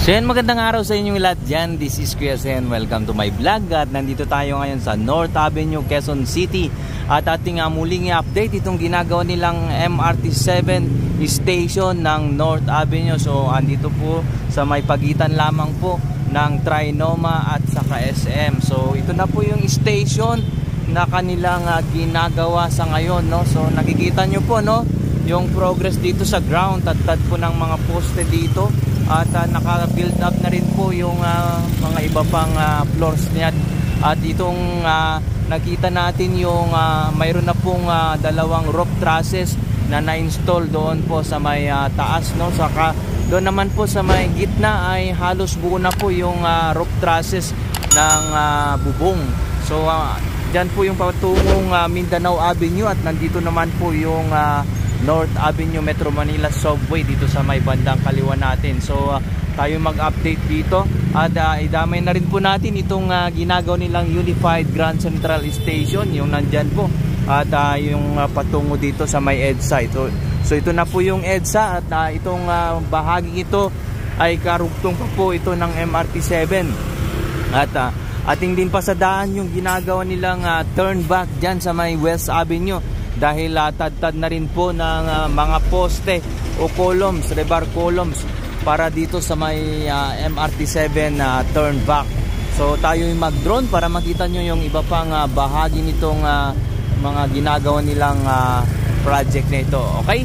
So yan, magandang araw sa inyong lahat dyan. This is Kuya Sen. Welcome to my vlog. At nandito tayo ngayon sa North Avenue, Quezon City. At ating muling i-update itong ginagawa nilang MRT7 station ng North Avenue. So andito po sa may pagitan lamang po ng Trinoma at saka SM. So ito na po yung station na kanilang ginagawa sa ngayon, no? So nakikita nyo po, no, yung progress dito sa ground. Tad po ng mga poste dito. At naka-build up na rin po yung mga iba pang floors niya. At itong nakita natin yung mayroon na pong dalawang rope trusses na na-install doon po sa may taas, no? Saka doon naman po sa may gitna ay halos buo na po yung rope trusses ng bubong. So dyan po yung patungong Mindanao Avenue at nandito naman po yung North Avenue Metro Manila Subway dito sa may bandang kaliwa natin. So tayo mag-update dito at idamay na rin po natin itong ginagawa nilang Unified Grand Central Station, yung nandyan po, at yung patungo dito sa may EDSA. So ito na po yung EDSA at itong bahagi ito ay karugtong pa po ito ng MRT7. At ating din pasadaan yung ginagawa nilang turn back dyan sa may West Avenue. Dahil tad-tad na rin po ng mga poste o columns, rebar columns para dito sa may MRT7 turn back. So tayo yung mag-drone para makita nyo yung iba pang bahagi nitong mga ginagawa nilang project na ito. Okay?